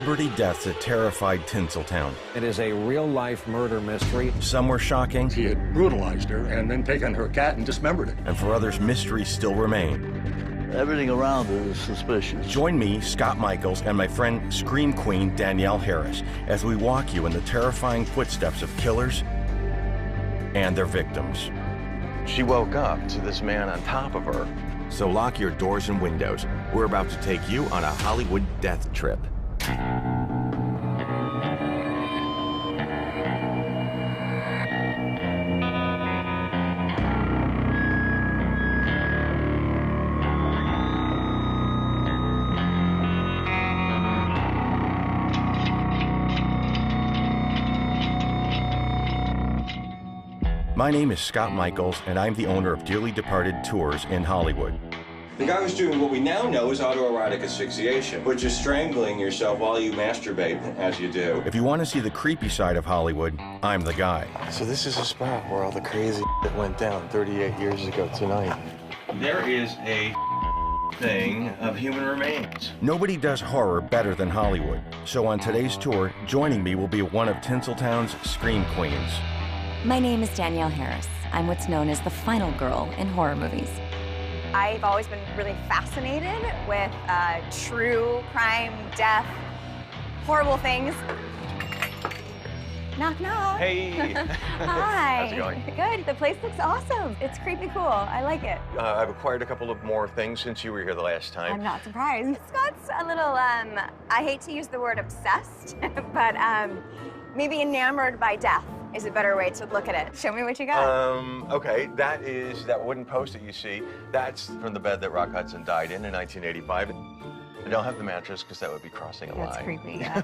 Celebrity deaths that terrified Tinseltown. It is a real-life murder mystery. Some were shocking. He had brutalized her and then taken her cat and dismembered it. And for others, mysteries still remain. Everything around it is suspicious. Join me, Scott Michaels, and my friend Scream Queen Danielle Harris as we walk you in the terrifying footsteps of killers and their victims. She woke up to this man on top of her. So lock your doors and windows. We're about to take you on a Hollywood death trip. My name is Scott Michaels, and I'm the owner of Dearly Departed Tours in Hollywood. The guy was doing what we now know as autoerotic asphyxiation, which is strangling yourself while you masturbate, as you do. If you want to see the creepy side of Hollywood, I'm the guy. So this is a spot where all the crazy that went down 38 years ago tonight. There is a thing of human remains. Nobody does horror better than Hollywood. So on today's tour, joining me will be one of Tinseltown's Scream Queens. My name is Danielle Harris. I'm what's known as the final girl in horror movies. I've always been really fascinated with true crime, death, horrible things. Knock, knock. Hey. Hi. How's it going? Good. The place looks awesome. It's creepy cool. I like it. I've acquired a couple of more things since you were here the last time. I'm not surprised. Scott's a little, I hate to use the word obsessed, but maybe enamored by death is a better way to look at it. Show me what you got. Okay, that is that wooden post that you see. That's from the bed that Rock Hudson died in 1985. I don't have the mattress because that would be crossing a line. That's creepy, yeah.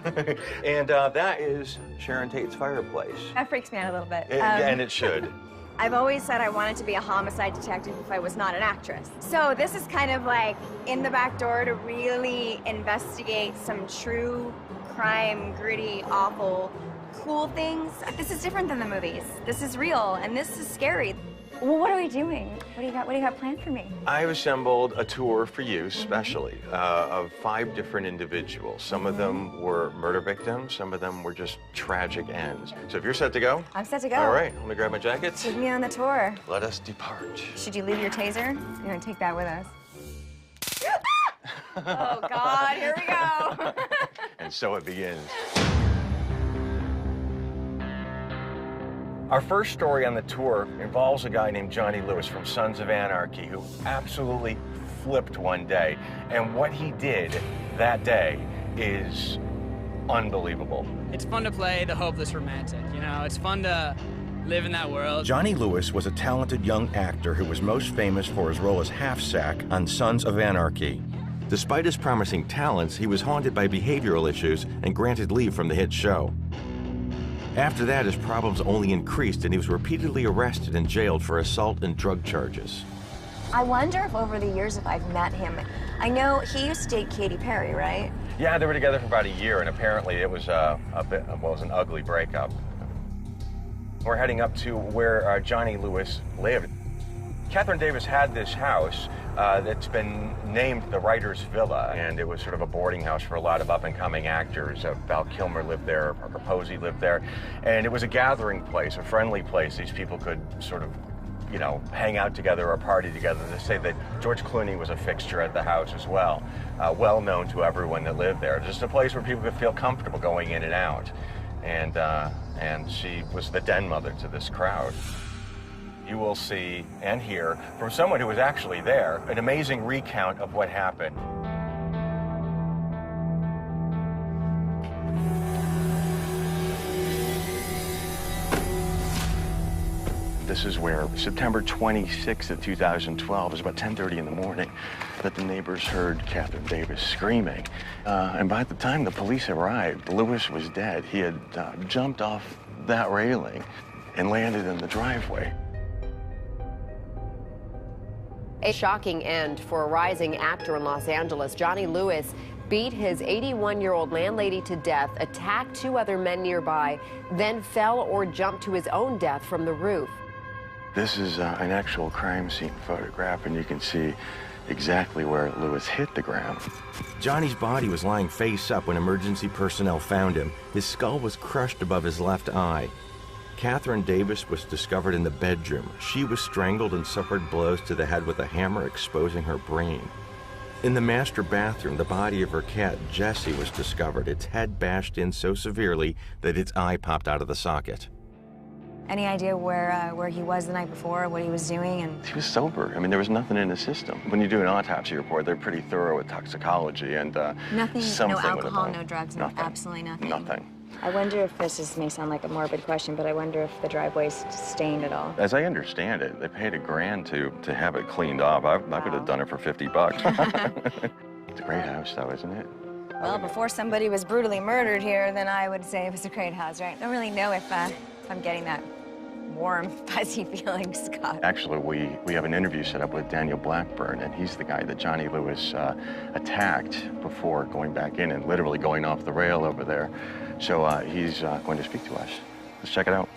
And that is Sharon Tate's fireplace. That freaks me out a little bit. And it should. I've always said I wanted to be a homicide detective if I was not an actress. So this is kind of like in the back door to really investigate some true crime, gritty, awful, cool things. This is different than the movies. This is real, and this is scary. Well, what are we doing? What do you got planned for me? I've assembled a tour for you, specially, of 5 different individuals. Some of them were murder victims. Some of them were just tragic ends. So if you're set to go? I'm set to go. All right, let me grab my jackets. Take me on the tour. Let us depart. Should you leave your taser? You're gonna take that with us. Oh, God, here we go. And so it begins. Our first story on the tour involves a guy named Johnny Lewis from Sons of Anarchy who absolutely flipped one day. And what he did that day is unbelievable. It's fun to play the hopeless romantic, you know? It's fun to live in that world. Johnny Lewis was a talented young actor who was most famous for his role as Half-Sack on Sons of Anarchy. Despite his promising talents, he was haunted by behavioral issues and granted leave from the hit show. After that, his problems only increased, and he was repeatedly arrested and jailed for assault and drug charges. I wonder if over the years if I've met him. I know he used to date Katy Perry, right? Yeah, they were together for about a year, and apparently it was it was an ugly breakup. We're heading up to where Johnny Lewis lived. Catherine Davis had this house that's been named the Writer's Villa, and it was sort of a boarding house for a lot of up-and-coming actors. Val Kilmer lived there, Parker Posey lived there, and it was a gathering place, a friendly place. These people could sort of, you know, hang out together or party together. They say that George Clooney was a fixture at the house as well, well known to everyone that lived there. Just a place where people could feel comfortable going in and out, and she was the den mother to this crowd. You will see and hear from someone who was actually there an amazing recount of what happened. This is where September 26th of 2012, it was about 10:30 in the morning, that the neighbors heard Catherine Davis screaming. And by the time the police arrived, Lewis was dead. He had jumped off that railing and landed in the driveway. A shocking end for a rising actor in Los Angeles. Johnny Lewis beat his 81-year-old landlady to death, attacked 2 other men nearby, then fell or jumped to his own death from the roof. This is an actual crime scene photograph, and you can see exactly where Lewis hit the ground. Johnny's body was lying face up when emergency personnel found him. His skull was crushed above his left eye. Catherine Davis was discovered in the bedroom. She was strangled and suffered blows to the head with a hammer, exposing her brain. In the master bathroom, the body of her cat, Jessie, was discovered, its head bashed in so severely that its eye popped out of the socket. Any idea where he was the night before, what he was doing? And He was sober. I mean, there was nothing in his system. When you do an autopsy report, they're pretty thorough with toxicology and nothing, something no alcohol, with no drugs, nothing. absolutely nothing. Nothing. I wonder if may sound like a morbid question, but I wonder if the driveway's stained at all. As I understand it, they paid $1,000 to have it cleaned off. I could have done it for $50. It's a great house, though, isn't it? Well, before somebody was brutally murdered here, then I would say it was a great house, right? I don't really know if I'm getting that warm, fuzzy feeling, Scott. Actually, we have an interview set up with Daniel Blackburn, and he's the guy that Johnny Lewis attacked before going back in and literally going off the rail over there. So he's going to speak to us. Let's check it out.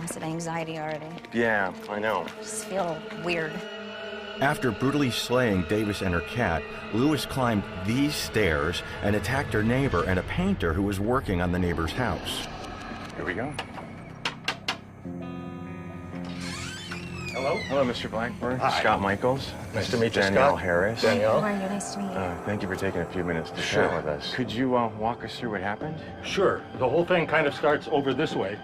I said anxiety already. Yeah, I know. I just feel weird. After brutally slaying Davis and her cat, Lewis climbed these stairs and attacked her neighbor and a painter who was working on the neighbor's house. Here we go. Hello? Hello, Mr. Blackburn. Hi. Scott Michaels. Nice to meet you, Danielle Scott. Harris. Danielle. How are you? Nice to meet you. Thank you for taking a few minutes to Sure. share with us. Could you walk us through what happened? Sure. The whole thing kind of starts over this way,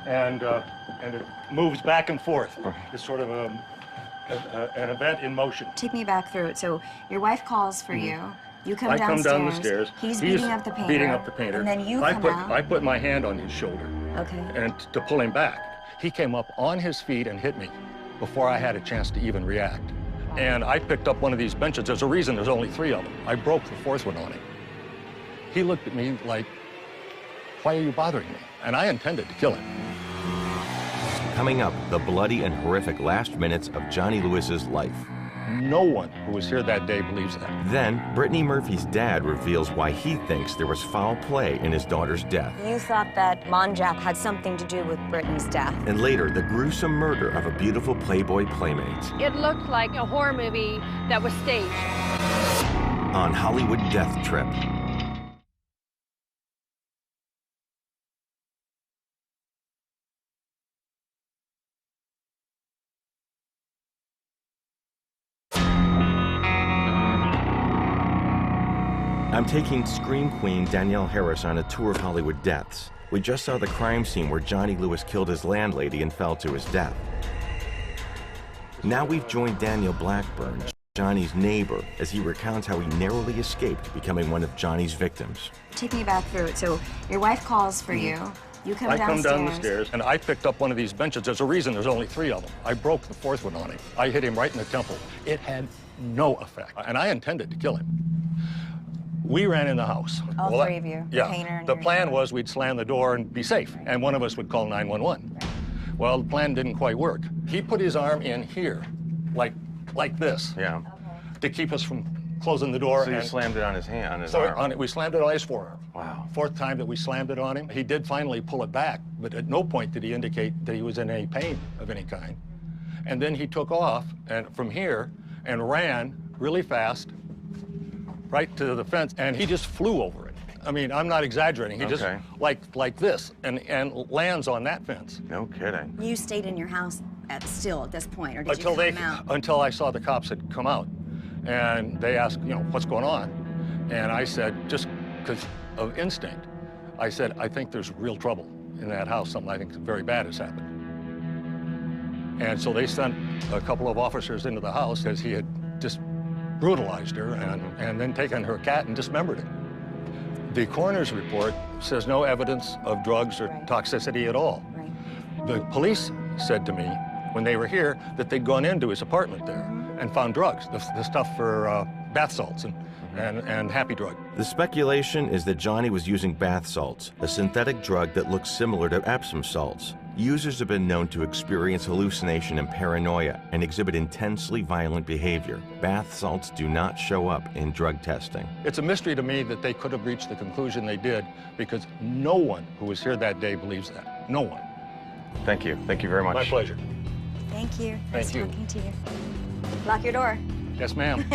and it moves back and forth. It's sort of an event in motion. Take me back through it. So your wife calls for you. You come I downstairs. come down the stairs. He's beating up the painter. Beating up the painter. And then you come out. I put my hand on his shoulder. Okay. And to pull him back. He came up on his feet and hit me before I had a chance to even react. Wow. And I picked up one of these benches. There's a reason there's only 3 of them. I broke the 4th one on him. He looked at me like, why are you bothering me? And I intended to kill him. Coming up, the bloody and horrific last minutes of Johnny Lewis's life. No one who was here that day believes that. Then, Brittany Murphy's dad reveals why he thinks there was foul play in his daughter's death. You thought that Monjack had something to do with Brittany's death. And later, the gruesome murder of a beautiful Playboy playmate. It looked like a horror movie that was staged. On Hollywood Death Trip. I'm taking Scream Queen Danielle Harris on a tour of Hollywood deaths. We just saw the crime scene where Johnny Lewis killed his landlady and fell to his death. Now we've joined Daniel Blackburn, Johnny's neighbor, as he recounts how he narrowly escaped becoming one of Johnny's victims. Take me back through it. So your wife calls for you. You come downstairs. I come down the stairs, and I picked up one of these benches. There's a reason there's only 3 of them. I broke the 4th one on him. I hit him right in the temple. It had no effect, and I intended to kill him. We ran in the house. All 3 of you, yeah. the painter and The your plan neighbor. was we'd slam the door and be safe, and one of us would call 911. Right. Well, the plan didn't quite work. He put his arm in here, like this, Yeah. to keep us from closing the door. So you and slammed it on his hand, on his so arm. we slammed it on his forearm. Wow. 4th time that we slammed it on him. He did finally pull it back, but at no point did he indicate that he was in any pain of any kind. And then he took off and from here and ran really fast right to the fence, and he just flew over it. I mean, I'm not exaggerating. He just, like this, and lands on that fence. No kidding. You stayed in your house still at this point, or did you come out? Until I saw the cops had come out. And they asked, what's going on? And I said, just because of instinct, I said, I think there's real trouble in that house. Something I think very bad has happened. And so they sent a couple of officers into the house because he had just brutalized her and then taken her cat and dismembered it. The coroner's report says no evidence of drugs or toxicity at all. Right. The police said to me when they were here that they'd gone into his apartment there and found drugs, the stuff for bath salts and happy drug. The speculation is that Johnny was using bath salts, a synthetic drug that looks similar to Epsom salts. Users have been known to experience hallucination and paranoia and exhibit intensely violent behavior. Bath salts do not show up in drug testing. It's a mystery to me that they could have reached the conclusion they did because no one who was here that day believes that. No one. Thank you. Thank you very much. My pleasure. Thank you. Thank Nice you. talking to you. Lock your door. Yes, ma'am.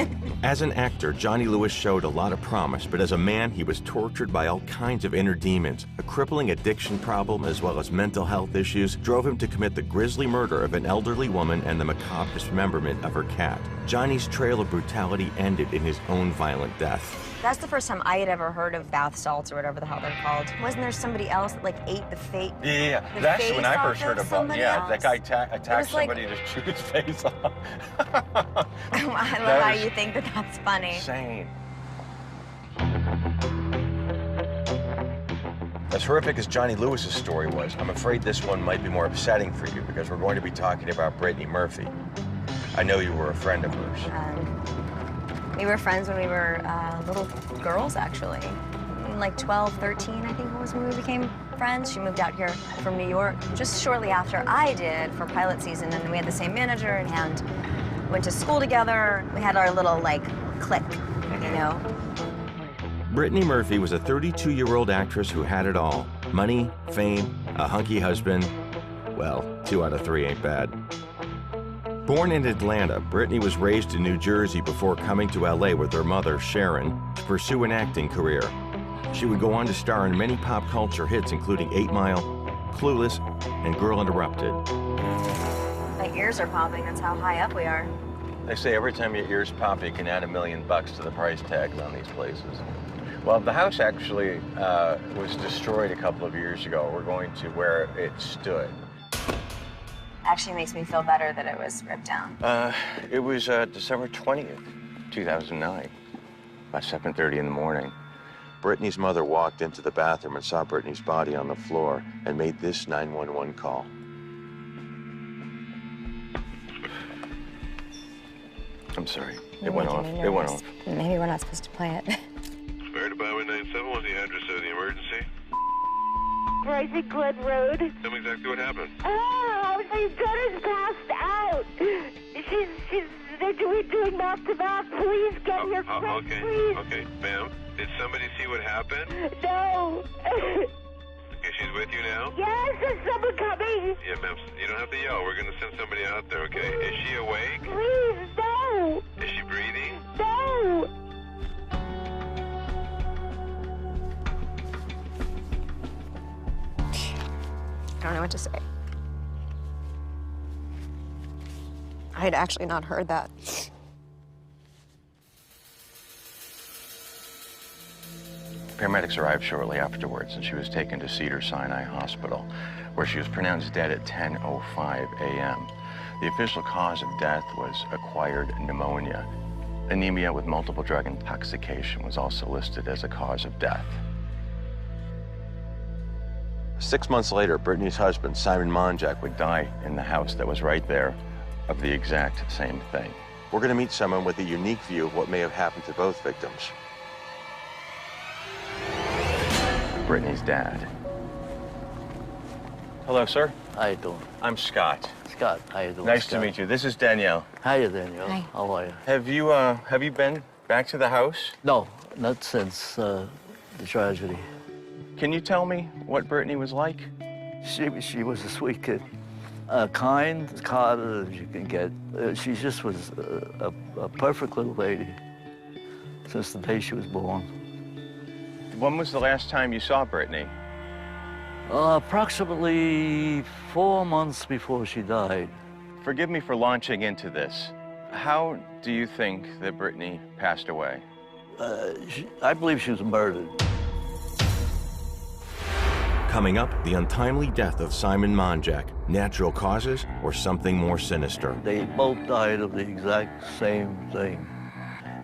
As an actor, Johnny Lewis showed a lot of promise, but as a man, he was tortured by all kinds of inner demons. A crippling addiction problem, as well as mental health issues, drove him to commit the grisly murder of an elderly woman and the macabre dismemberment of her cat. Johnny's trail of brutality ended in his own violent death. That's the first time I had ever heard of bath salts or whatever the hell they're called. Wasn't there somebody else that like ate the fake? Yeah. That's when I first heard about. Yeah, that guy attacked somebody to shoot his face off. I love how you think that that's funny. Insane. As horrific as Johnny Lewis's story was, I'm afraid this one might be more upsetting for you because we're going to be talking about Brittany Murphy. I know you were a friend of hers. We were friends when we were little girls, actually. Like 12, 13, I think was when we became friends. She moved out here from New York just shortly after I did for pilot season, and we had the same manager and went to school together. We had our little, like, clique, you know? Brittany Murphy was a 32-year-old actress who had it all. Money, fame, a hunky husband. Well, 2 out of 3 ain't bad. Born in Atlanta, Brittany was raised in New Jersey before coming to LA with her mother, Sharon, to pursue an acting career. She would go on to star in many pop culture hits, including 8 Mile, Clueless, and Girl Interrupted. My ears are popping, that's how high up we are. They say every time your ears pop, you can add $1 million to the price tags on these places. Well, the house actually was destroyed a couple of years ago. We're going to where it stood. Actually makes me feel better that it was ripped down. It was December 20th, 2009, about 7:30 in the morning. Brittany's mother walked into the bathroom and saw Brittany's body on the floor and made this 911 call. I'm sorry. It went off. It went off. Maybe we're not supposed to play it. Fire Department 97, what's the address of the emergency? Rising Glen Road. Tell me exactly what happened. Oh, my daughter's passed out. They're doing mouth to mouth. Please get here quick, please. Okay, ma'am. Did somebody see what happened? No. Okay, she's with you now? Yes, there's someone coming. Yeah, ma'am. You don't have to yell. We're going to send somebody out there, okay? Is she awake? Please, no. Is she breathing? No. I don't know what to say. I had actually not heard that. Paramedics arrived shortly afterwards, and she was taken to Cedars-Sinai Hospital, where she was pronounced dead at 10:05 a.m. The official cause of death was acquired pneumonia. Anemia with multiple drug intoxication was also listed as a cause of death. 6 months later, Brittany's husband, Simon Monjack, would die in the house that was right there of the exact same thing. We're going to meet someone with a unique view of what may have happened to both victims. Brittany's dad. Hello, sir. How you doing? I'm Scott. Scott, how you doing? Nice Scott? to meet you. This is Danielle. Hiya, Danielle. Hi. How are you? Have you been back to the house? No, not since the tragedy. Can you tell me what Brittany was like? She was a sweet kid. Kind, as as you can get. She just was a perfect little lady since the day she was born. When was the last time you saw Brittany? Approximately 4 months before she died. Forgive me for launching into this. How do you think that Brittany passed away? I believe she was murdered. Coming up, the untimely death of Simon Monjack. Natural causes or something more sinister? They both died of the exact same thing.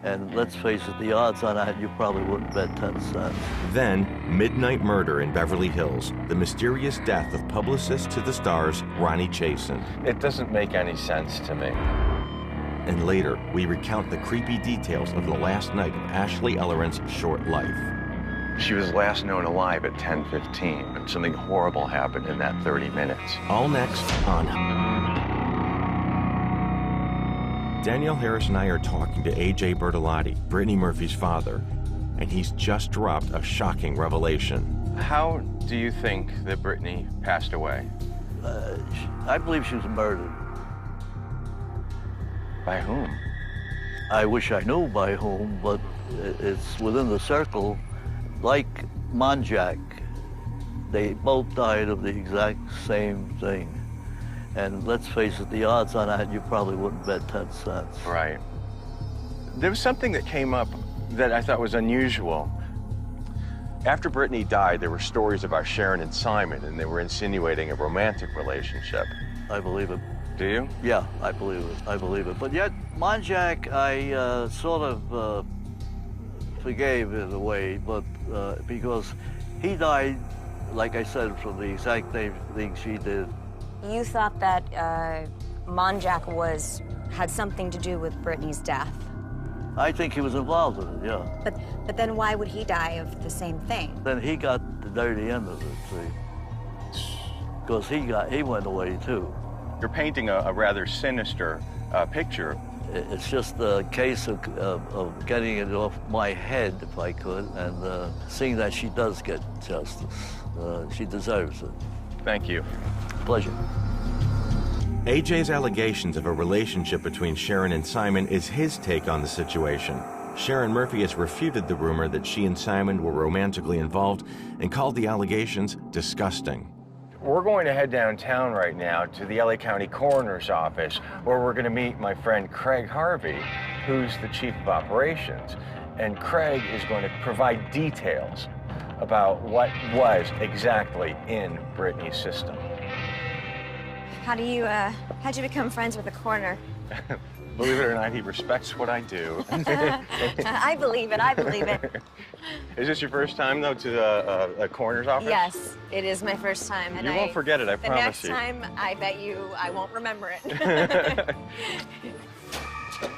And let's face it, the odds on that, you probably wouldn't bet 10 cents. Then, midnight murder in Beverly Hills. The mysterious death of publicist to the stars, Ronnie Chasen. It doesn't make any sense to me. And later, we recount the creepy details of the last night of Ashley Elleren's short life. She was last known alive at 10:15, but something horrible happened in that 30 minutes. All next on... Danielle Harris and I are talking to A.J. Bertolotti, Brittany Murphy's father, and he's just dropped a shocking revelation. How do you think that Brittany passed away? I believe she was murdered. By whom? I wish I knew by whom, but it's within the circle. Like Monjack, they both died of the exact same thing. And let's face it, the odds on that, you probably wouldn't bet 10 cents. Right. There was something that came up that I thought was unusual. After Brittany died, there were stories about Sharon and Simon, and they were insinuating a romantic relationship. I believe it. Do you? Yeah, I believe it. I believe it. But yet, Monjack, I sort of forgave in a way, but because he died, like I said, from the exact same thing she did. You thought that Monjack had something to do with Brittany's death. I think he was involved in it, yeah. But then why would he die of the same thing? Then he got the dirty end of it, see? Because he went away too. You're painting a rather sinister picture. It's just a case of getting it off my head, if I could, and seeing that she does get justice. She deserves it. Thank you. Pleasure. AJ's allegations of a relationship between Sharon and Simon is his take on the situation. Sharon Murphy has refuted the rumor that she and Simon were romantically involved and called the allegations disgusting. We're going to head downtown right now to the LA County Coroner's Office, where we're going to meet my friend Craig Harvey, who's the chief of operations. And Craig is going to provide details about what was exactly in Brittany's system. How'd you become friends with the coroner? Believe it or not, he respects what I do. I believe it, I believe it. Is this your first time, though, to the coroner's office? Yes, it is my first time. And you won't forget it, I promise you. The next time, I bet you I won't remember it. Hey,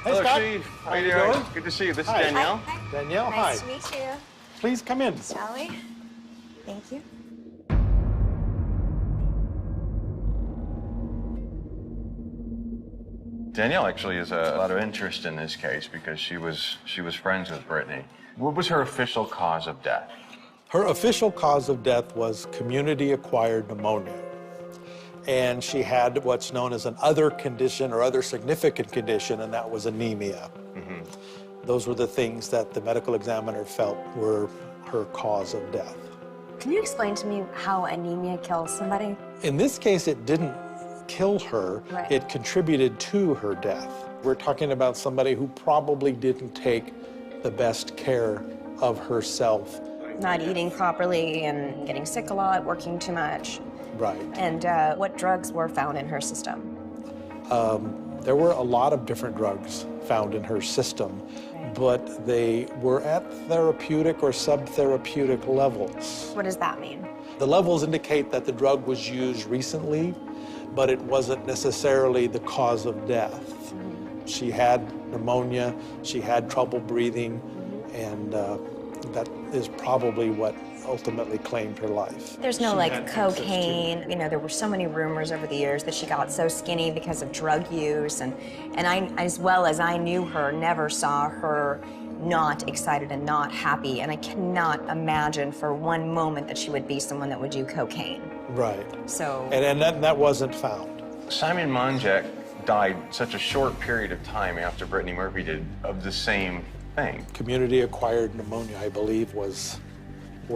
Hello, Scott. Chief. How you doing? Good to see you. This is Hi. Danielle. Hi. Danielle, Nice hi. to meet you. Please come in. Shall we? Thank you. Danielle actually has a lot of interest in this case because she was friends with Brittany. What was her official cause of death? Her official cause of death was community-acquired pneumonia. And she had what's known as an other condition or other significant condition, and that was anemia. Mm-hmm. Those were the things that the medical examiner felt were her cause of death. Can you explain to me how anemia kills somebody? In this case, it didn't kill her. Right. It contributed to her death. We're talking about somebody who probably didn't take the best care of herself. Not eating properly and getting sick a lot, working too much. Right. And what drugs were found in her system? There were a lot of different drugs found in her system, but they were at therapeutic or subtherapeutic levels. What does that mean? The levels indicate that the drug was used recently, but it wasn't necessarily the cause of death. She had pneumonia, she had trouble breathing, and that is probably what ultimately claimed her life. There's no like cocaine. You know, there were so many rumors over the years that she got so skinny because of drug use, and I, as well as I knew her, never saw her not excited and not happy, and I cannot imagine for one moment that she would be someone that would do cocaine. Right. So. And that wasn't found. Simon Monjack died such a short period of time after Brittany Murphy did of the same thing. Community-acquired pneumonia, I believe, was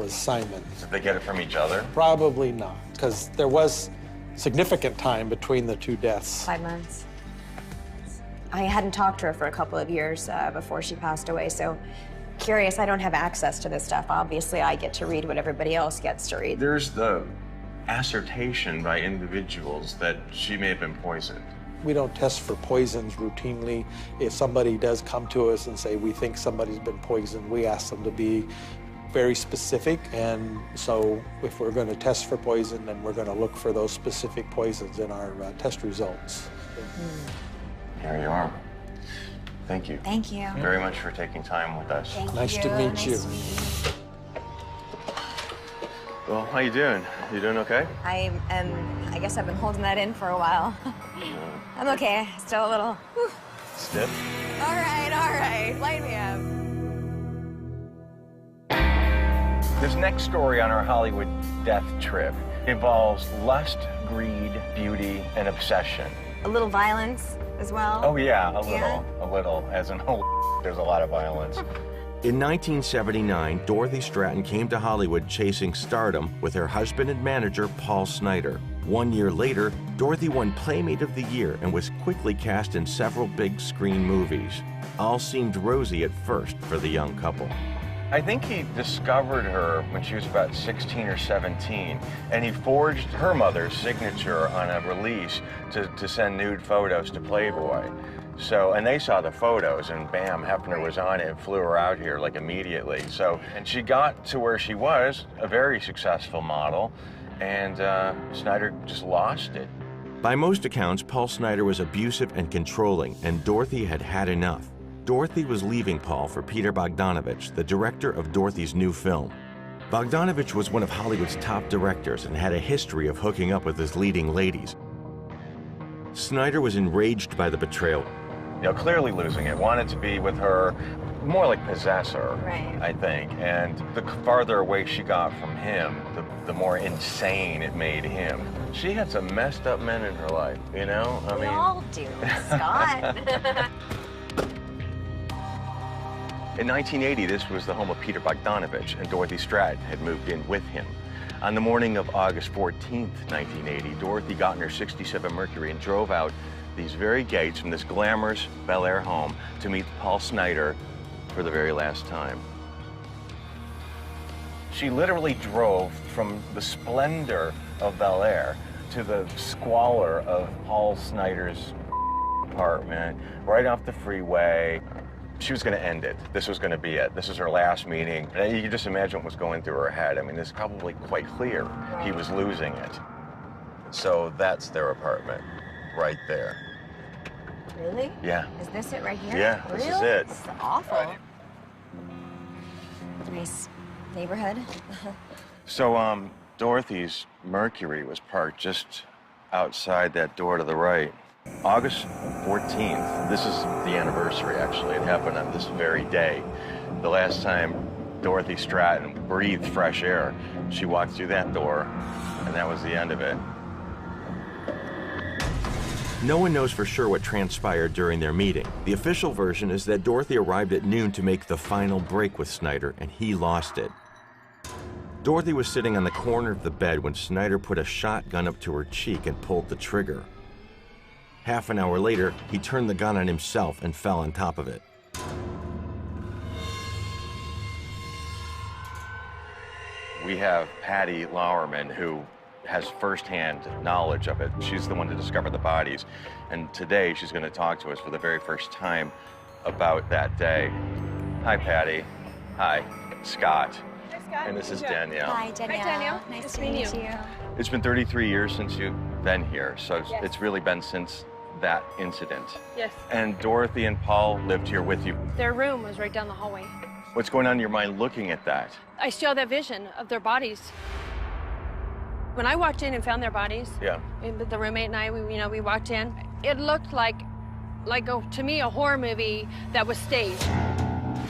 Simon. Did they get it from each other? Probably not, because there was significant time between the two deaths. 5 months. I hadn't talked to her for a couple of years before she passed away, so curious. I don't have access to this stuff. Obviously, I get to read what everybody else gets to read. There's the assertion by individuals that she may have been poisoned. We don't test for poisons routinely. If somebody does come to us and say, we think somebody's been poisoned, we ask them to be very specific. And so if we're going to test for poison, then we're going to look for those specific poisons in our test results. Here you are. Thank you. Thank you. Very much for taking time with us. Nice to meet you. Well, how you doing? You doing okay? I guess I've been holding that in for a while. I'm okay, still a little, whew. Stiff? All right, light me up. This next story on our Hollywood death trip involves lust, greed, beauty, and obsession. A little violence, as well? Oh yeah, a little. As in, there's a lot of violence. In 1979, Dorothy Stratton came to Hollywood chasing stardom with her husband and manager, Paul Snider. 1 year later, Dorothy won Playmate of the Year and was quickly cast in several big screen movies. All seemed rosy at first for the young couple. I think he discovered her when she was about 16 or 17, and he forged her mother's signature on a release to send nude photos to Playboy. So, and they saw the photos, and bam, Hefner was on it and flew her out here like immediately. So, and she got to where she was, a very successful model, and Snider just lost it. By most accounts, Paul Snider was abusive and controlling, and Dorothy had had enough. Dorothy was leaving Paul for Peter Bogdanovich, the director of Dorothy's new film. Bogdanovich was one of Hollywood's top directors and had a history of hooking up with his leading ladies. Snider was enraged by the betrayal. You know, clearly losing it, wanted to be with her, more like possessor, right. I think. And the farther away she got from him, the more insane it made him. She had some messed up men in her life, you know? We all do, Scott. In 1980, this was the home of Peter Bogdanovich, and Dorothy Stratton had moved in with him. On the morning of August 14th, 1980, Dorothy got in her 67 Mercury and drove out these very gates from this glamorous Bel Air home to meet Paul Snider for the very last time. She literally drove from the splendor of Bel Air to the squalor of Paul Snider's apartment, right off the freeway. She was going to end it. This was going to be it. This was her last meeting. And you can just imagine what was going through her head. I mean, it's probably quite clear he was losing it. So that's their apartment, right there. Really? Yeah. Is this it right here? Yeah, really? this is it. This is awful. Nice neighborhood. So, Dorothy's Mercury was parked just outside that door to the right. August 14th, this is the anniversary, actually. It happened on this very day. The last time Dorothy Stratton breathed fresh air, she walked through that door, and that was the end of it. No one knows for sure what transpired during their meeting. The official version is that Dorothy arrived at noon to make the final break with Snider, and he lost it. Dorothy was sitting on the corner of the bed when Snider put a shotgun up to her cheek and pulled the trigger. Half an hour later, he turned the gun on himself and fell on top of it. We have Patty Lauerman, who has firsthand knowledge of it. She's the one to discover the bodies. And today, she's going to talk to us for the very first time about that day. Hi, Patty. Hi, Scott. Hi, Scott. And this is Danielle. Hi, Danielle. Hi, Danielle. Nice to meet you. It's been 33 years since you've been here, so Yes. it's really been since that incident. Yes. And Dorothy and Paul lived here with you. Their room was right down the hallway. What's going on in your mind looking at that? I still have that vision of their bodies. When I walked in and found their bodies, Yeah. the roommate and I, we walked in. It looked like to me, a horror movie that was staged.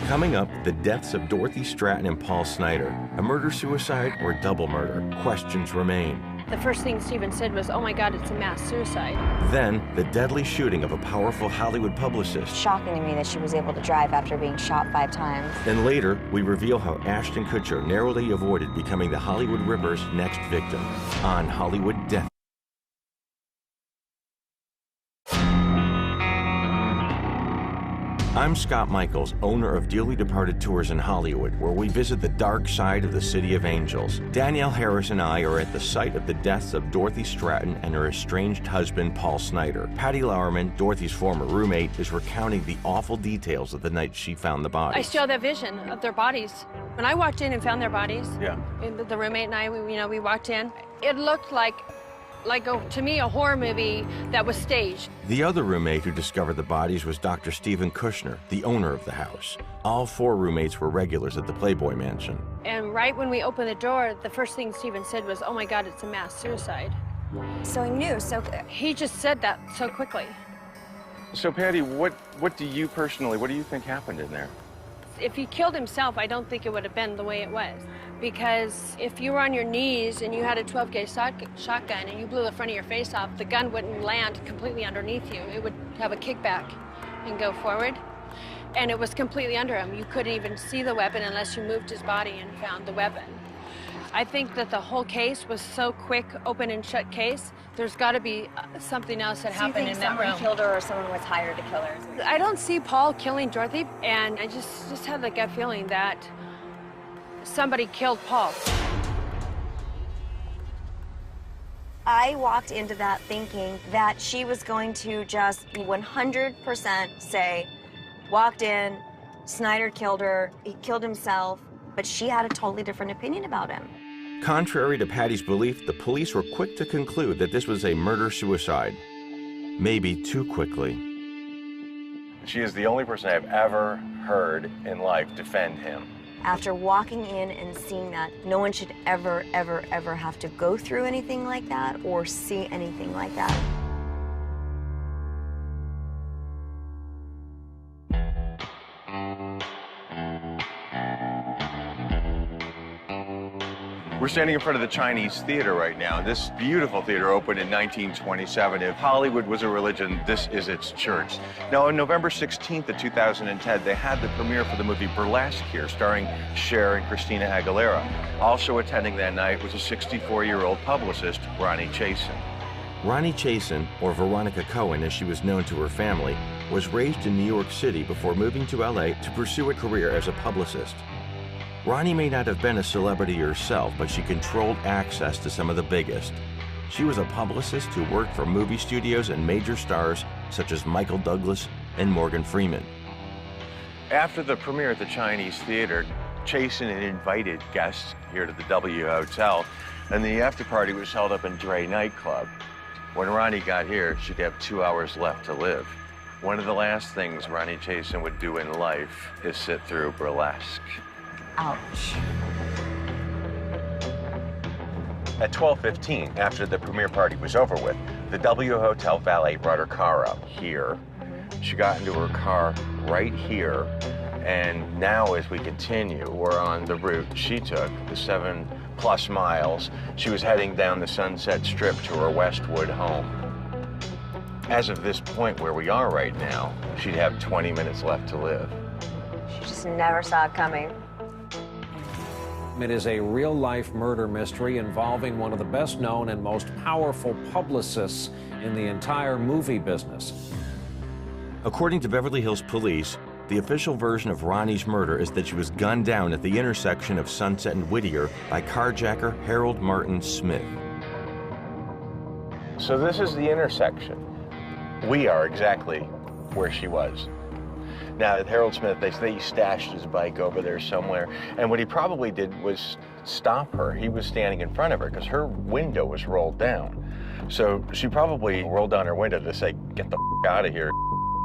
Coming up, the deaths of Dorothy Stratton and Paul Snider. A murder-suicide or double murder? Questions remain. The first thing Steven said was, "Oh my God, it's a mass suicide." Then, the deadly shooting of a powerful Hollywood publicist. Shocking to me that she was able to drive after being shot 5 times. And later, we reveal how Ashton Kutcher narrowly avoided becoming the Hollywood Ripper's next victim on Hollywood Death. I'm Scott Michaels, owner of Dearly Departed Tours in Hollywood, where we visit the dark side of the City of Angels. Danielle Harris and I are at the site of the deaths of Dorothy Stratton and her estranged husband, Paul Snider. Patty Lauerman, Dorothy's former roommate, is recounting the awful details of the night she found the bodies. I still have that vision of their bodies. When I walked in and found their bodies, Yeah. the roommate and I, we walked in. It looked like to me, a horror movie that was staged. The other roommate who discovered the bodies was Dr. Stephen Kushner, the owner of the house. All 4 roommates were regulars at the Playboy Mansion. And right when we opened the door, the first thing Steven said was, "Oh my God, it's a mass suicide." So he knew, he just said that so quickly. So Patty, what do you personally, what do you think happened in there? If he killed himself, I don't think it would have been the way it was. Because if you were on your knees and you had a 12-gauge shotgun and you blew the front of your face off, the gun wouldn't land completely underneath you. It would have a kickback and go forward. And it was completely under him. You couldn't even see the weapon unless you moved his body and found the weapon. I think that the whole case was so quick, open and shut case. There's got to be something else that happened in that room. Someone killed her or someone was hired to kill her? I don't see Paul killing Dorothy, and I just have the gut feeling that somebody killed Paul. I walked into that thinking that she was going to just 100% say, walked in, Snyder killed her, he killed himself, but she had a totally different opinion about him. Contrary to Patty's belief, the police were quick to conclude that this was a murder-suicide. Maybe too quickly. She is the only person I've ever heard in life defend him. After walking in and seeing that, no one should ever, ever, ever have to go through anything like that or see anything like that. We're standing in front of the Chinese Theater right now. This beautiful theater opened in 1927. If Hollywood was a religion, this is its church. Now, on November 16th of 2010, they had the premiere for the movie Burlesque here, starring Cher and Christina Aguilera. Also attending that night was a 64-year-old publicist, Ronnie Chasen. Ronnie Chasen, or Veronica Cohen as she was known to her family, was raised in New York City before moving to LA to pursue a career as a publicist. Ronnie may not have been a celebrity herself, but she controlled access to some of the biggest. She was a publicist who worked for movie studios and major stars such as Michael Douglas and Morgan Freeman. After the premiere at the Chinese Theater, Chasen had invited guests here to the W Hotel, and the after party was held up in Dre nightclub. When Ronnie got here, she'd have 2 hours left to live. One of the last things Ronnie Chasen would do in life is sit through Burlesque. Ouch. At 12:15, after the premiere party was over with, the W Hotel valet brought her car up here. She got into her car right here, and now as we continue, we're on the route she took, the 7+ miles. She was heading down the Sunset Strip to her Westwood home. As of this point where we are right now, she'd have 20 minutes left to live. She just never saw it coming. It is a real-life murder mystery involving one of the best-known and most powerful publicists in the entire movie business. According to Beverly Hills Police, the official version of Ronnie's murder is that she was gunned down at the intersection of Sunset and Whittier by carjacker Harold Martin Smith. So this is the intersection. We are exactly where she was. Now, Harold Smith, they say he stashed his bike over there somewhere, and what he probably did was stop her. He was standing in front of her because her window was rolled down. So she probably rolled down her window to say, "Get the f*** out of here,"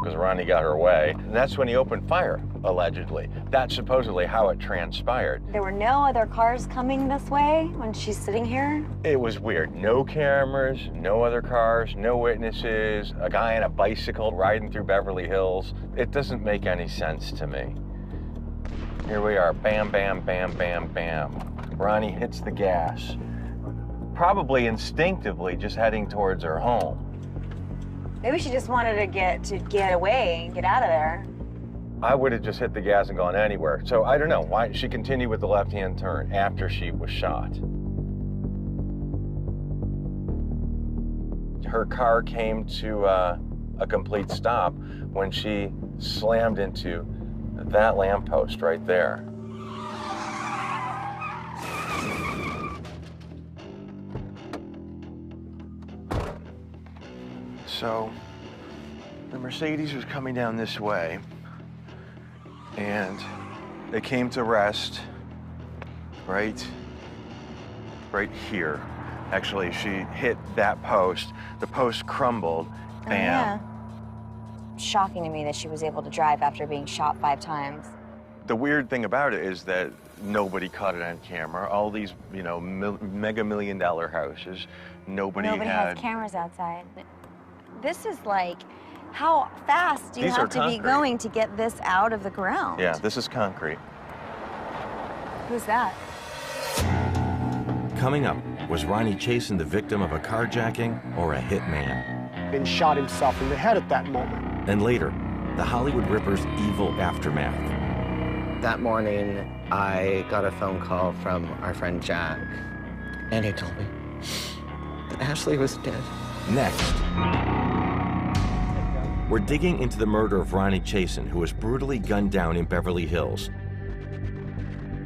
because Ronnie got her way. And that's when he opened fire, allegedly. That's supposedly how it transpired. There were no other cars coming this way when she's sitting here? It was weird. No cameras, no other cars, no witnesses, a guy on a bicycle riding through Beverly Hills. It doesn't make any sense to me. Here we are, bam, bam, bam, bam, bam. Ronnie hits the gas, probably instinctively just heading towards her home. Maybe she just wanted to get away and get out of there. I would have just hit the gas and gone anywhere. So I don't know why she continued with the left-hand turn after she was shot. Her car came to a complete stop when she slammed into that lamppost right there. So the Mercedes was coming down this way, and it came to rest right here. Actually, she hit that post. The post crumbled. Bam. Oh, yeah. Shocking to me that she was able to drive after being shot 5 times. The weird thing about it is that nobody caught it on camera. All these, you know, mega million-dollar houses, nobody has cameras outside. This is like How fast do you These have are to be concrete. going to get this out of the ground? Yeah, this is concrete. Who's that? Coming up, was Ronnie Chasen the victim of a carjacking or a hitman? And shot himself in the head at that moment. And later, the Hollywood Ripper's evil aftermath. That morning, I got a phone call from our friend Jack, and he told me that Ashley was dead. Next, we're digging into the murder of Ronnie Chasen, who was brutally gunned down in Beverly Hills.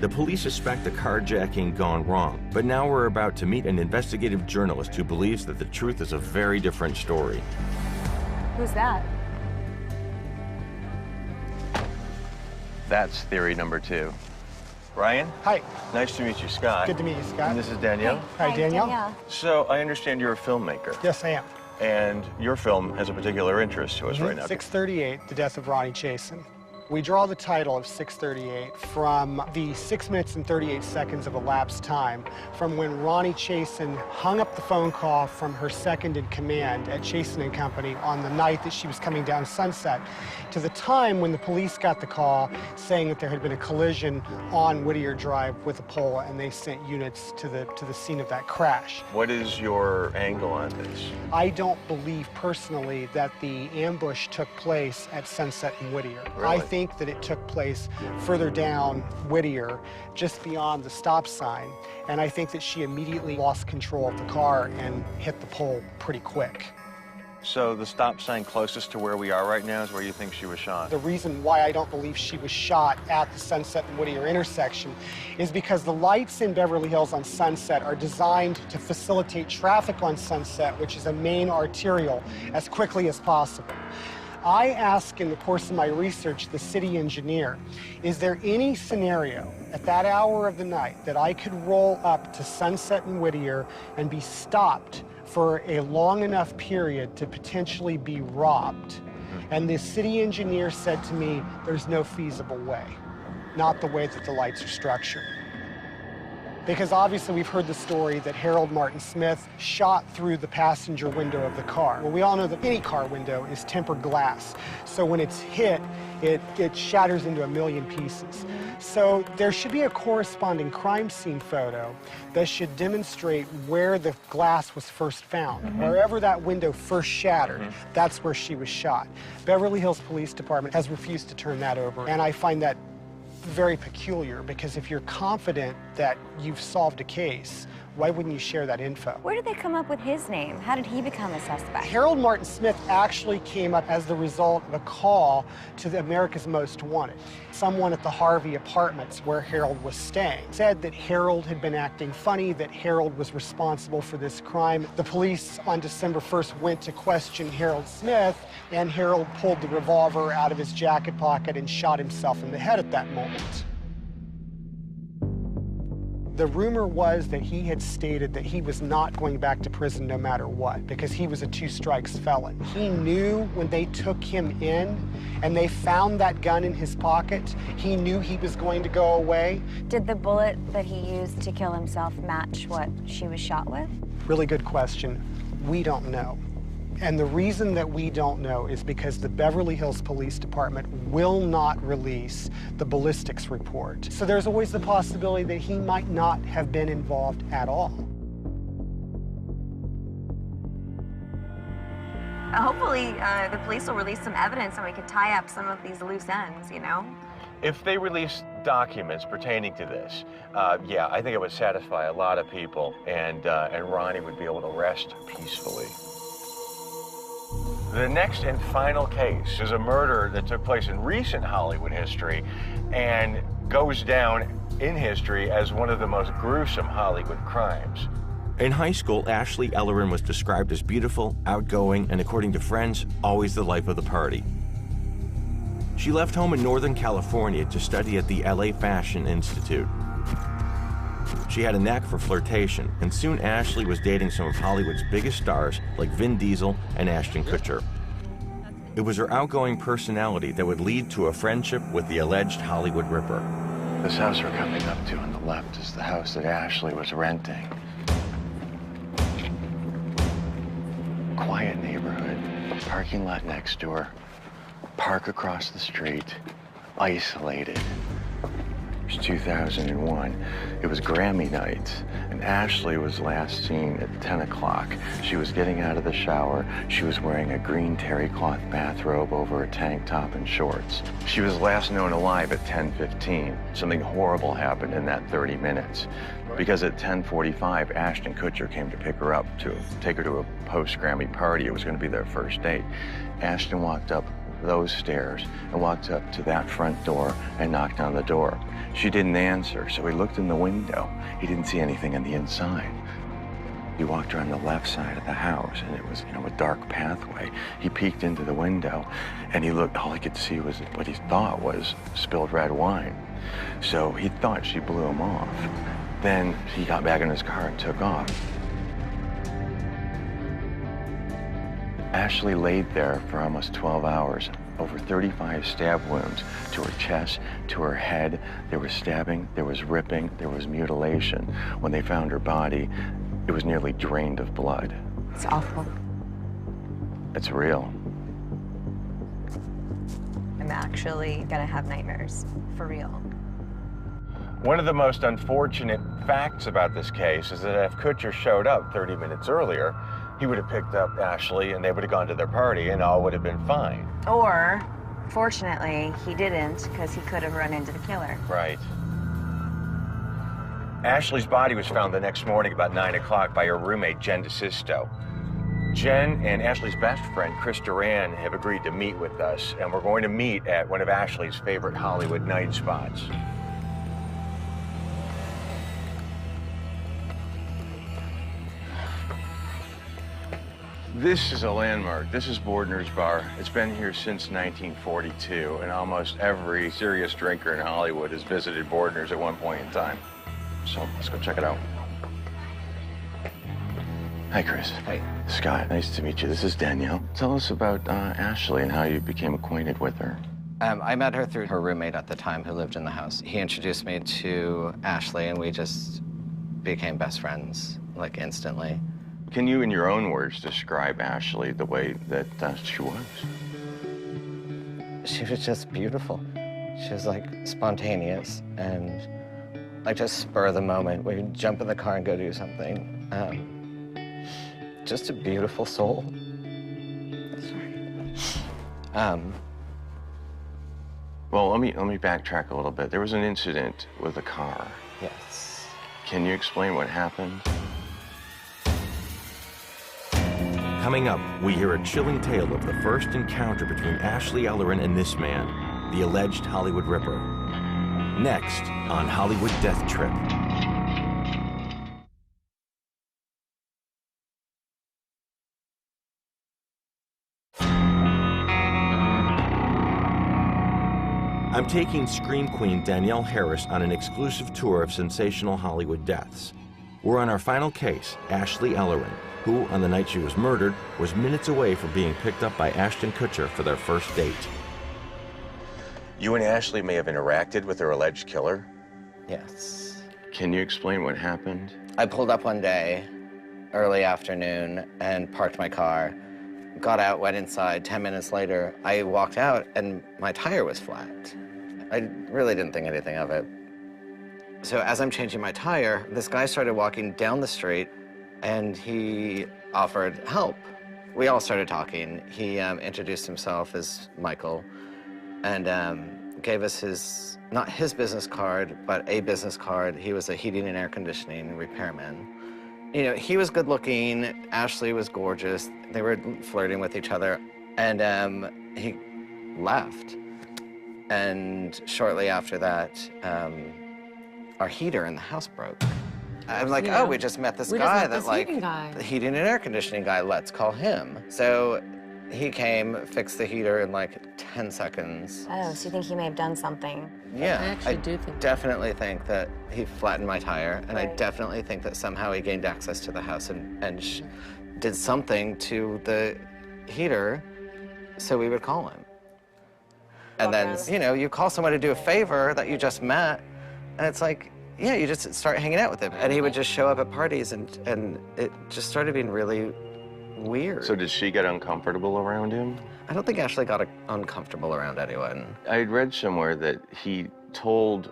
The police suspect the carjacking gone wrong, but now we're about to meet an investigative journalist who believes that the truth is a very different story. Who's that? That's theory number 2. Ryan? Hi. Nice to meet you, Scott. Good to meet you, Scott. And this is Danielle. Hi, Danielle. So I understand you're a filmmaker. Yes, I am. And your film has a particular interest to us right now. 638, The Death of Ronnie Chasen. We draw the title of 638 from the 6 minutes and 38 seconds of elapsed time from when Ronnie Chasen hung up the phone call from her second in command at Chasen & Company on the night that she was coming down Sunset to the time when the police got the call saying that there had been a collision on Whittier Drive with a pole, and they sent units to the scene of that crash. What is your angle on this? I don't believe personally that the ambush took place at Sunset and Whittier. Really? I think that it took place further down Whittier, just beyond the stop sign, and I think that she immediately lost control of the car and hit the pole pretty quick. So the stop sign closest to where we are right now is where you think she was shot? The reason why I don't believe she was shot at the Sunset and Whittier intersection is because the lights in Beverly Hills on Sunset are designed to facilitate traffic on Sunset, which is a main arterial, as quickly as possible. I asked in the course of my research the city engineer, is there any scenario at that hour of the night that I could roll up to Sunset and Whittier and be stopped for a long enough period to potentially be robbed? And the city engineer said to me, there's no feasible way, not the way that the lights are structured. Because obviously we've heard the story that Harold Martin Smith shot through the passenger window of the car. Well, we all know that any car window is tempered glass. So when it's hit, it shatters into a million pieces. So there should be a corresponding crime scene photo that should demonstrate where the glass was first found. Wherever that window first shattered, that's where she was shot. Beverly Hills Police Department has refused to turn that over, and I find that very peculiar, because if you're confident that you've solved a case, why wouldn't you share that info? Where did they come up with his name? How did he become a suspect? Harold Martin Smith actually came up as the result of a call to the America's Most Wanted. Someone at the Harvey Apartments where Harold was staying said that Harold had been acting funny, that Harold was responsible for this crime. The police on December 1st went to question Harold Smith, and Harold pulled the revolver out of his jacket pocket and shot himself in the head at that moment. The rumor was that he had stated that he was not going back to prison no matter what, because he was a two-strikes felon. He knew when they took him in and they found that gun in his pocket, he knew he was going to go away. Did the bullet that he used to kill himself match what she was shot with? Really good question. We don't know. And the reason that we don't know is because the Beverly Hills Police Department will not release the ballistics report. So there's always the possibility that he might not have been involved at all. Hopefully, the police will release some evidence and we can tie up some of these loose ends, you know? If they release documents pertaining to this, yeah, I think it would satisfy a lot of people, and Ronnie would be able to rest peacefully. The next and final case is a murder that took place in recent Hollywood history and goes down in history as one of the most gruesome Hollywood crimes. In high school, Ashley Ellerin was described as beautiful, outgoing, and according to friends, always the life of the party. She left home in Northern California to study at the LA Fashion Institute. She had a knack for flirtation, and soon Ashley was dating some of Hollywood's biggest stars like Vin Diesel and Ashton Kutcher. It was her outgoing personality that would lead to a friendship with the alleged Hollywood Ripper. This house we're coming up to on the left is the house that Ashley was renting. Quiet neighborhood. Parking lot next door, park across the street, isolated. It was 2001. It was Grammy night, and Ashley was last seen at 10 o'clock. She was getting out of the shower. She was wearing a green terry cloth bathrobe over a tank top and shorts. She was last known alive at 10:15. Something horrible happened in that 30 minutes. Because at 10:45, Ashton Kutcher came to pick her up to take her to a post-Grammy party. It was going to be their first date. Ashton walked up those stairs and walked up to that front door and knocked on the door. She didn't answer, so he looked in the window. He didn't see anything on the inside. He walked around the left side of the house, and it was, a dark pathway. He peeked into the window, and he looked. All he could see was what he thought was spilled red wine. So he thought she blew him off. Then he got back in his car and took off. Ashley laid there for almost 12 hours, over 35 stab wounds to her chest, to her head. There was stabbing, there was ripping, there was mutilation. When they found her body, it was nearly drained of blood. It's awful. It's real. I'm actually gonna have nightmares, for real. One of the most unfortunate facts about this case is that if Kutcher showed up 30 minutes earlier, he would have picked up Ashley and they would have gone to their party and all would have been fine. Or, fortunately, he didn't, because he could have run into the killer. Right. Ashley's body was found the next morning about 9 o'clock by her roommate, Jen DeSisto. Jen and Ashley's best friend, Chris Duran, have agreed to meet with us, and we're going to meet at one of Ashley's favorite Hollywood night spots. This is a landmark. This is Bordner's Bar. It's been here since 1942, and almost every serious drinker in Hollywood has visited Bordner's at one point in time. So let's go check it out. Hi, Chris. Hey. Scott, nice to meet you. This is Danielle. Tell us about Ashley and how you became acquainted with her. I met her through her roommate at the time who lived in the house. He introduced me to Ashley, and we just became best friends, like, instantly. Can you, in your own words, describe Ashley the way that she was? She was just beautiful. She was, like, spontaneous and, like, just spur of the moment. We would jump in the car and go do something. Just a beautiful soul. Well, let me backtrack a little bit. There was an incident with a car. Yes. Can you explain what happened? Coming up, we hear a chilling tale of the first encounter between Ashley Ellerin and this man, the alleged Hollywood Ripper. Next on Hollywood Death Trip. I'm taking Scream Queen Danielle Harris on an exclusive tour of sensational Hollywood deaths. We're on our final case, Ashley Ellerin, who, on the night she was murdered, was minutes away from being picked up by Ashton Kutcher for their first date. You and Ashley may have interacted with her alleged killer? Yes. Can you explain what happened? I pulled up one day, early afternoon, and parked my car, got out, went inside. 10 minutes later, I walked out, and my tire was flat. I really didn't think anything of it. So as I'm changing my tire, this guy started walking down the street, and he offered help. We all started talking. He introduced himself as Michael and gave us his, not his business card, but a business card. He was a heating and air conditioning repairman. You know, he was good looking, Ashley was gorgeous. They were flirting with each other, and he left. And shortly after that, our heater in the house broke. I'm like, oh, we just met this guy that, like, the heating and air conditioning guy, let's call him. So he came, fixed the heater in like 10 seconds. Oh, so you think he may have done something? Yeah, I definitely think that he flattened my tire, and I definitely think that somehow he gained access to the house and did something to the heater so we would call him. And then, you know, you call someone to do a favor that you just met, and it's like, yeah, you just start hanging out with him. And he would just show up at parties, and it just started being really weird. So did she get uncomfortable around him? I don't think Ashley got uncomfortable around anyone. I had read somewhere that he told,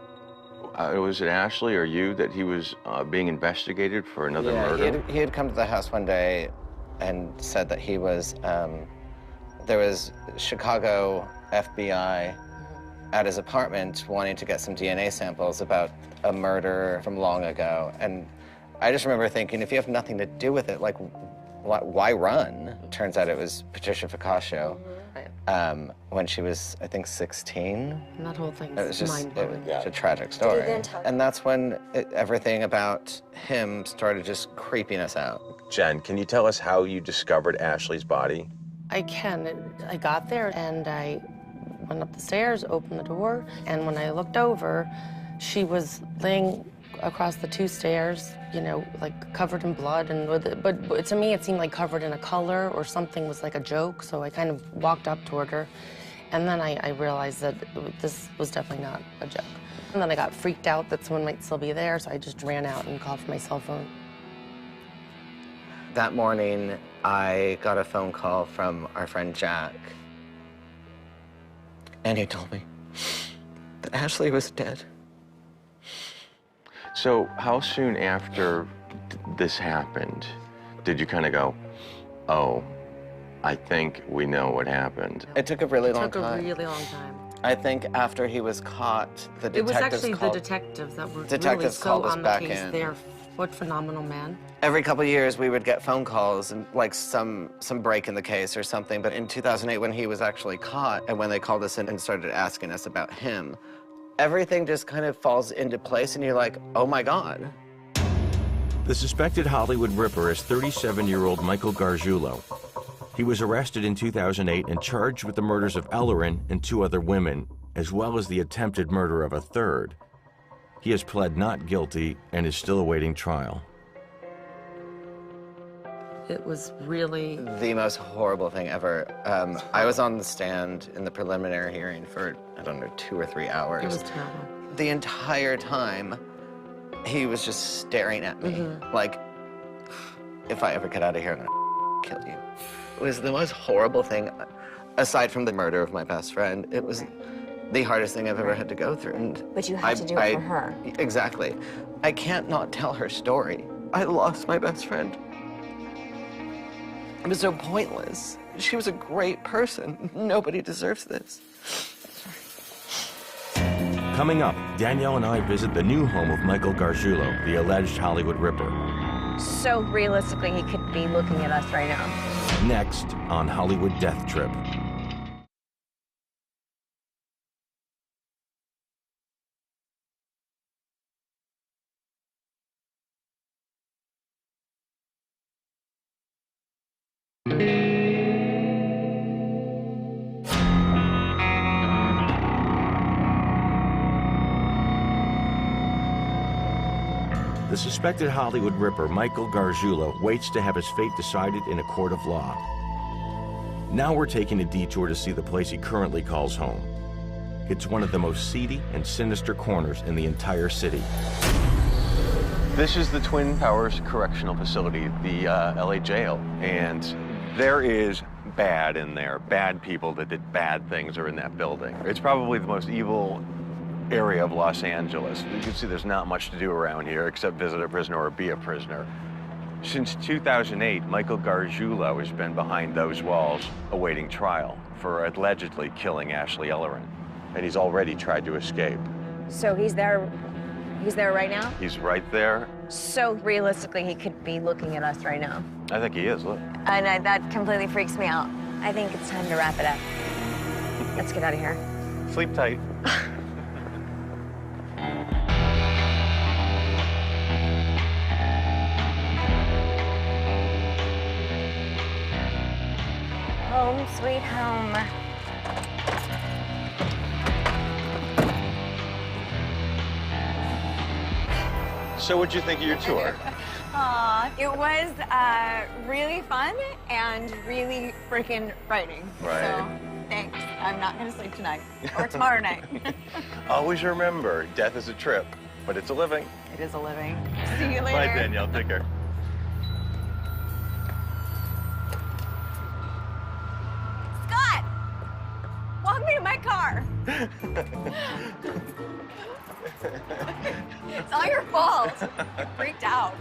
was it Ashley or you, that he was being investigated for another murder? He had come to the house one day and said that he was, there was Chicago FBI at his apartment wanting to get some DNA samples about a murder from long ago. And I just remember thinking, if you have nothing to do with it, like, why run? Turns out it was Patricia Ficascio when she was, I think, 16. And that whole thing It was is just mind-blowing. a tragic story. And that's when everything about him started just creeping us out. Jen, can you tell us how you discovered Ashley's body? I can. I got there and I went up the stairs, opened the door, and when I looked over, she was laying across the 2 stairs, you know, like covered in blood, and but to me it seemed like covered in a color or something was like a joke, so I kind of walked up toward her, and then I realized that this was definitely not a joke. And then I got freaked out that someone might still be there, so I just ran out and called for my cell phone. That morning, I got a phone call from our friend Jack, and he told me that Ashley was dead. So how soon after this happened did you kind of go, oh, I think we know what happened? It took a really long It took time. a really long time. I think after he was caught, the detectives It was actually called, the detectives that were detectives really so called us on the back case. in. They're what phenomenal man. Every couple of years, we would get phone calls and like some break in the case or something. But in 2008, when he was actually caught, and when they called us in and started asking us about him, everything just kind of falls into place, and you're like, oh my God. The suspected Hollywood Ripper is 37-year-old Michael Gargiulo. He was arrested in 2008 and charged with the murders of Ellerin and 2 other women, as well as the attempted murder of a 3rd. He has pled not guilty and is still awaiting trial. It was really the most horrible thing ever. I was on the stand in the preliminary hearing for, I don't know, 2 or 3 hours. It was terrible. The entire time, he was just staring at me. Like, if I ever get out of here, I'm gonna kill you. It was the most horrible thing, aside from the murder of my best friend. It was the hardest thing I've ever had to go through. And But you had to do it for her. Exactly. I can't not tell her story. I lost my best friend. It was so pointless. She was a great person. Nobody deserves this. Coming up, Danielle and I visit the new home of Michael Gargiulo, the alleged Hollywood Ripper. So realistically, he could be looking at us right now. Next on Hollywood Death Trip. The suspected Hollywood Ripper, Michael Gargiulo, waits to have his fate decided in a court of law. Now we're taking a detour to see the place he currently calls home. It's one of the most seedy and sinister corners in the entire city. This is the Twin Towers Correctional Facility, the LA jail, and there is bad in there. Bad people that did bad things are in that building. It's probably the most evil area of Los Angeles. You can see there's not much to do around here except visit a prisoner or be a prisoner. Since 2008, Michael Gargiulo has been behind those walls awaiting trial for allegedly killing Ashley Ellerin, and he's already tried to escape. So he's there right now? He's right there. So realistically, he could be looking at us right now. I think he is, look. And that completely freaks me out. I think it's time to wrap it up. Let's get out of here. Sleep tight. Home sweet home. So what'd you think of your tour? It was really fun and really freaking frightening. Right. So, thanks. I'm not going to sleep tonight or tomorrow night. Always remember, death is a trip, but it's a living. It is a living. See you later. Bye, Danielle. Take care. my car. It's all your fault. I freaked out.